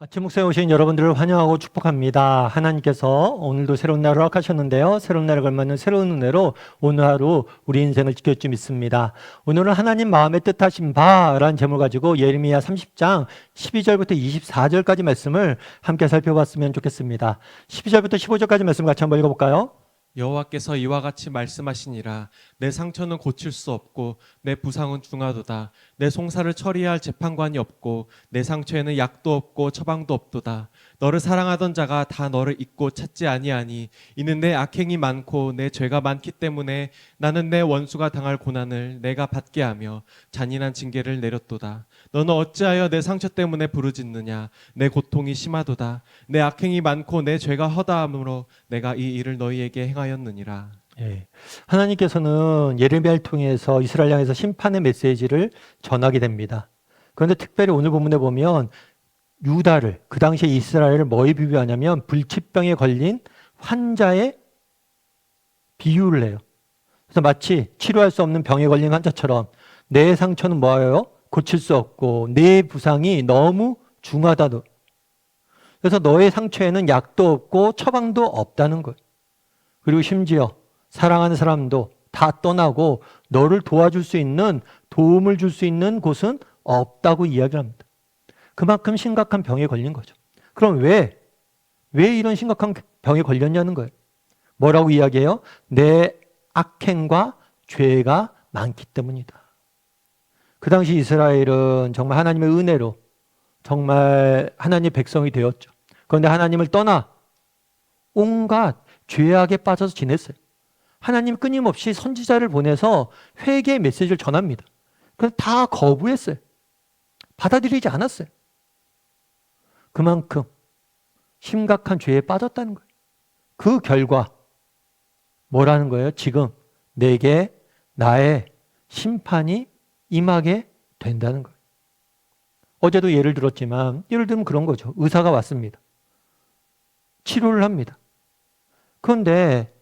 아침 묵상에 오신 여러분들을 환영하고 축복합니다. 하나님께서 오늘도 새로운 날을 허락하셨는데요. 새로운 날에 걸맞는 새로운 은혜로 오늘 하루 우리 인생을 지킬 줄 믿습니다. 오늘은 하나님 마음의 뜻하신 바라는 제목을 가지고 예레미야 30장 12절부터 24절까지 말씀을 함께 살펴봤으면 좋겠습니다. 12절부터 15절까지 말씀 같이 한번 읽어볼까요? 여호와께서 이와 같이 말씀하시니라. 내 상처는 고칠 수 없고 내 부상은 중하도다. 내 송사를 처리할 재판관이 없고 내 상처에는 약도 없고 처방도 없도다. 너를 사랑하던 자가 다 너를 잊고 찾지 아니하니 이는 내 악행이 많고 내 죄가 많기 때문에 나는 내 원수가 당할 고난을 내가 받게 하며 잔인한 징계를 내렸도다. 너는 어찌하여 내 상처 때문에 부르짖느냐. 내 고통이 심하도다. 내 악행이 많고 내 죄가 허다함으로 내가 이 일을 너희에게 행하였느니라. 예. 하나님께서는 예레미야를 통해서 이스라엘 향해서 심판의 메시지를 전하게 됩니다. 그런데 특별히 오늘 본문에 보면 유다를, 그 당시에 이스라엘을 뭐에 비유하냐면 불치병에 걸린 환자의 비유를 해요. 그래서 마치 치료할 수 없는 병에 걸린 환자처럼 내 상처는 뭐예요? 고칠 수 없고 내 부상이 너무 중하다. 그래서 너의 상처에는 약도 없고 처방도 없다는 거예요. 그리고 심지어 사랑하는 사람도 다 떠나고 너를 도와줄 수 있는, 도움을 줄 수 있는 곳은 없다고 이야기를 합니다. 그만큼 심각한 병에 걸린 거죠. 그럼 왜 이런 심각한 병에 걸렸냐는 거예요. 뭐라고 이야기해요? 내 악행과 죄가 많기 때문이다. 그 당시 이스라엘은 정말 하나님의 은혜로 정말 하나님의 백성이 되었죠. 그런데 하나님을 떠나 온갖 죄악에 빠져서 지냈어요. 하나님 끊임없이 선지자를 보내서 회개의 메시지를 전합니다. 그런데 다 거부했어요. 받아들이지 않았어요. 그만큼 심각한 죄에 빠졌다는 거예요. 그 결과 뭐라는 거예요? 지금 내게 나의 심판이 임하게 된다는 거예요. 어제도 예를 들었지만 예를 들면 그런 거죠. 의사가 왔습니다. 치료를 합니다. 그런데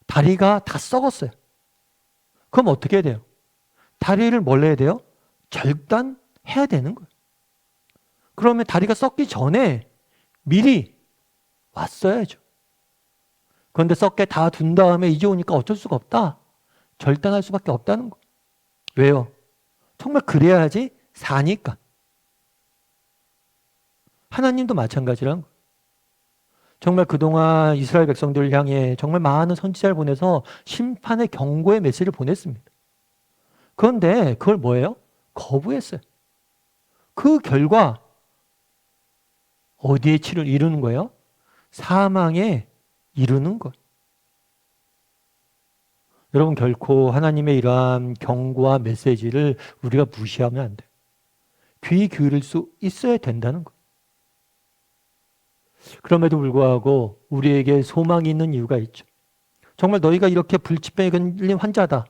다리가 다 썩었어요. 그럼 어떻게 해야 돼요? 다리를 뭘 해야 돼요? 절단해야 되는 거예요. 그러면 다리가 썩기 전에 미리 왔어야죠. 그런데 썩게 다 둔 다음에 이제 오니까 어쩔 수가 없다. 절단할 수밖에 없다는 거예요. 왜요? 정말 그래야지 사니까. 하나님도 마찬가지라는 거예요. 정말 그동안 이스라엘 백성들을 향해 정말 많은 선지자를 보내서 심판의 경고의 메시지를 보냈습니다. 그런데 그걸 뭐예요? 거부했어요. 그 결과 어디에 치를 이루는 거예요? 사망에 이루는 것. 여러분 결코 하나님의 이러한 경고와 메시지를 우리가 무시하면 안 돼요. 귀 기울일 수 있어야 된다는 것. 그럼에도 불구하고 우리에게 소망이 있는 이유가 있죠. 정말 너희가 이렇게 불치병에 걸린 환자다.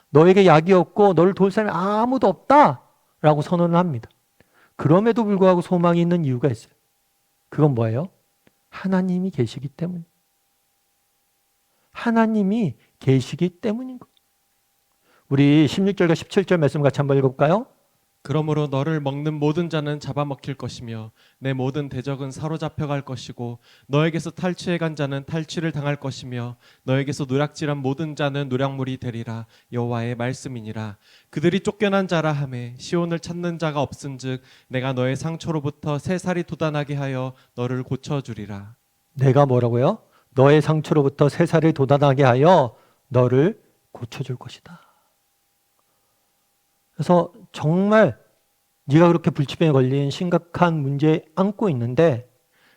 너에게 약이 없고 너를 도울 사람이 아무도 없다. 라고 선언을 합니다. 그럼에도 불구하고 소망이 있는 이유가 있어요. 그건 뭐예요? 하나님이 계시기 때문이에요. 하나님이 계시기 때문인 거예요. 우리 16절과 17절 말씀 같이 한번 읽어볼까요? 그러므로 너를 먹는 모든 자는 잡아먹힐 것이며 내 모든 대적은 사로잡혀 갈 것이고 너에게서 탈취해 간 자는 탈취를 당할 것이며 너에게서 누락질한 모든 자는 누락물이 되리라. 여호와의 말씀이니라. 그들이 쫓겨난 자라 하매 시온을 찾는 자가 없은즉 내가 너의 상처로부터 새 살이 돋아나게 하여 너를 고쳐주리라. 내가 뭐라고요? 너의 상처로부터 새 살이 돋아나게 하여 너를 고쳐줄 것이다. 그래서 정말 네가 그렇게 불치병에 걸린 심각한 문제에 안고 있는데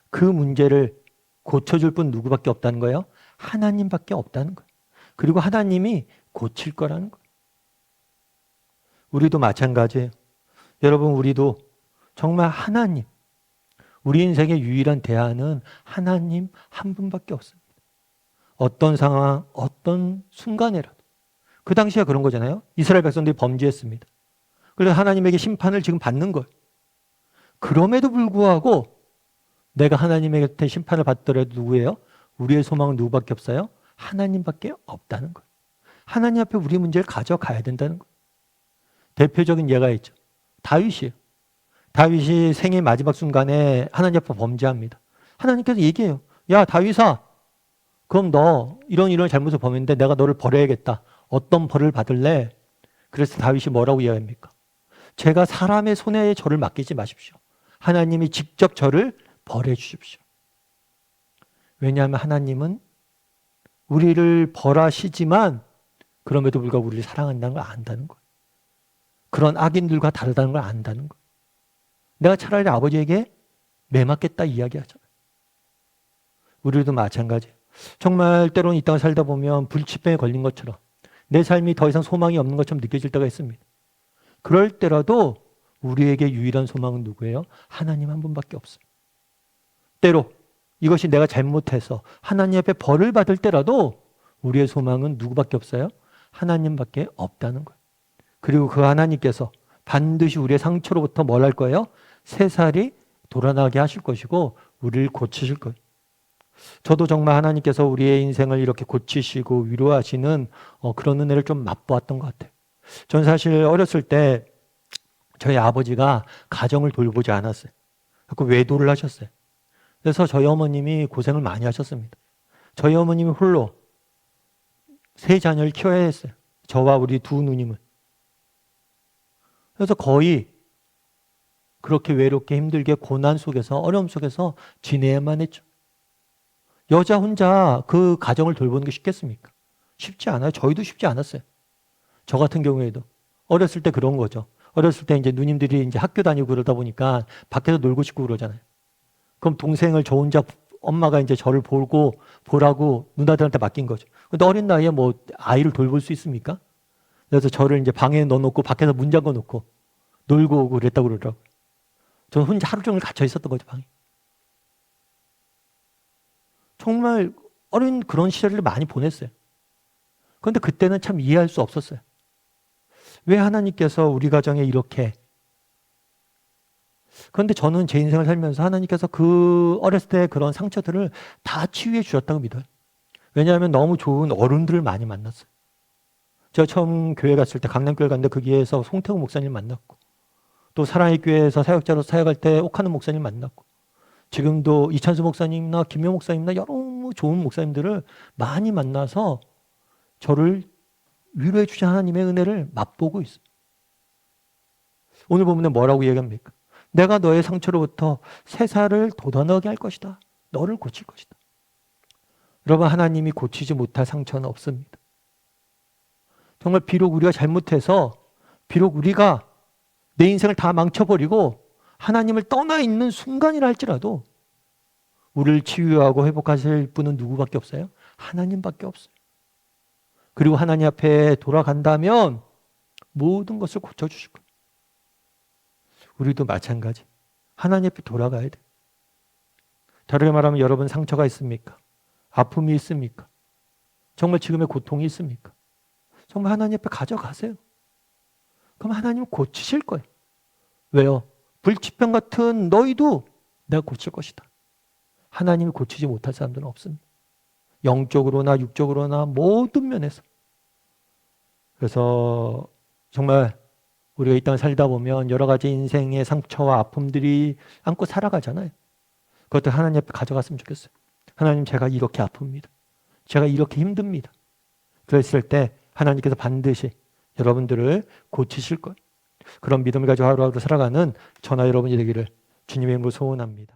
그 문제를 고쳐줄 분 누구밖에 없다는 거예요? 하나님밖에 없다는 거예요. 그리고 하나님이 고칠 거라는 거예요. 우리도 마찬가지예요. 여러분 우리도 정말 하나님, 우리 인생의 유일한 대안은 하나님 한 분밖에 없습니다. 어떤 상황, 어떤 순간에라도. 그 당시에 그런 거잖아요. 이스라엘 백성들이 범죄했습니다. 그래서 하나님에게 심판을 지금 받는 거예요. 그럼에도 불구하고 내가 하나님의 곁에 심판을 받더라도 누구예요? 우리의 소망은 누구밖에 없어요? 하나님밖에 없다는 거예요. 하나님 앞에 우리 문제를 가져가야 된다는 거예요. 대표적인 예가 있죠. 다윗이에요. 다윗이 생애 마지막 순간에 하나님 앞에 범죄합니다. 하나님께서 얘기해요. 야, 다윗아, 그럼 너 이런 잘못을 범했는데 내가 너를 버려야겠다. 어떤 벌을 받을래? 그래서 다윗이 뭐라고 이야기합니까? 제가 사람의 손에 저를 맡기지 마십시오. 하나님이 직접 저를 벌해 주십시오. 왜냐하면 하나님은 우리를 벌하시지만 그럼에도 불구하고 우리를 사랑한다는 걸 안다는 거예요. 그런 악인들과 다르다는 걸 안다는 거예요. 내가 차라리 아버지에게 매맞겠다 이야기하잖아요. 우리도 마찬가지예요. 정말 때로는 이 땅을 살다 보면 불치병에 걸린 것처럼 내 삶이 더 이상 소망이 없는 것처럼 느껴질 때가 있습니다. 그럴 때라도 우리에게 유일한 소망은 누구예요? 하나님 한 분밖에 없어요. 때로 이것이 내가 잘못해서 하나님 앞에 벌을 받을 때라도 우리의 소망은 누구밖에 없어요? 하나님밖에 없다는 거예요. 그리고 그 하나님께서 반드시 우리의 상처로부터 뭘 할 거예요? 새살이 돌아나게 하실 것이고 우리를 고치실 거예요. 저도 정말 하나님께서 우리의 인생을 이렇게 고치시고 위로하시는 그런 은혜를 좀 맛보았던 것 같아요. 저는 사실 어렸을 때 저희 아버지가 가정을 돌보지 않았어요. 자꾸 외도를 하셨어요. 그래서 저희 어머님이 고생을 많이 하셨습니다. 저희 어머님이 홀로 세 자녀를 키워야 했어요. 저와 우리 두 누님을. 그래서 거의 그렇게 외롭게 힘들게 고난 속에서 어려움 속에서 지내야만 했죠. 여자 혼자 그 가정을 돌보는 게 쉽겠습니까? 쉽지 않아요. 저희도 쉽지 않았어요. 저 같은 경우에도 어렸을 때 그런 거죠. 어렸을 때 이제 누님들이 이제 학교 다니고 그러다 보니까 밖에서 놀고 싶고 그러잖아요. 그럼 동생을 저 혼자 엄마가 이제 저를 보라고 누나들한테 맡긴 거죠. 근데 어린 나이에 뭐 아이를 돌볼 수 있습니까? 그래서 저를 이제 방에 넣어놓고 밖에서 문 잠궈 놓고 놀고 오고 그랬다고 그러더라고요. 저는 혼자 하루 종일 갇혀 있었던 거죠, 방에. 정말 어린 그런 시절을 많이 보냈어요. 그런데 그때는 참 이해할 수 없었어요. 왜 하나님께서 우리 가정에 이렇게. 그런데 저는 제 인생을 살면서 하나님께서 그 어렸을 때 그런 상처들을 다 치유해 주셨다고 믿어요. 왜냐하면 너무 좋은 어른들을 많이 만났어요. 제가 처음 교회 갔을 때 강남교회 갔는데 거기에서 송태우 목사님 만났고 또 사랑의 교회에서 사역자로서 사역할 때 옥하는 목사님 만났고 지금도 이찬수 목사님이나 김효 목사님이나 여러 좋은 목사님들을 많이 만나서 저를 위로해 주신 하나님의 은혜를 맛보고 있어요. 오늘 보면 뭐라고 얘기합니까? 내가 너의 상처로부터 새살을 돋아나게 할 것이다. 너를 고칠 것이다. 여러분, 하나님이 고치지 못할 상처는 없습니다. 정말 비록 우리가 잘못해서 비록 우리가 내 인생을 다 망쳐버리고 하나님을 떠나 있는 순간이라 할지라도 우리를 치유하고 회복하실 분은 누구밖에 없어요? 하나님밖에 없어요. 그리고 하나님 앞에 돌아간다면 모든 것을 고쳐주실 거예요. 우리도 마찬가지. 하나님 앞에 돌아가야 돼. 다르게 말하면 여러분 상처가 있습니까? 아픔이 있습니까? 정말 지금의 고통이 있습니까? 정말 하나님 앞에 가져가세요. 그럼 하나님 고치실 거예요. 왜요? 불치병 같은 너희도 내가 고칠 것이다. 하나님이 고치지 못할 사람들은 없습니다. 영적으로나 육적으로나 모든 면에서. 그래서 정말 우리가 이 땅을 살다 보면 여러 가지 인생의 상처와 아픔들이 안고 살아가잖아요. 그것들 하나님 앞에 가져갔으면 좋겠어요. 하나님, 제가 이렇게 아픕니다. 제가 이렇게 힘듭니다. 그랬을 때 하나님께서 반드시 여러분들을 고치실 거예요. 그런 믿음을 가지고 하루하루 살아가는 저나 여러분이 되기를 주님의 이름으로 소원합니다.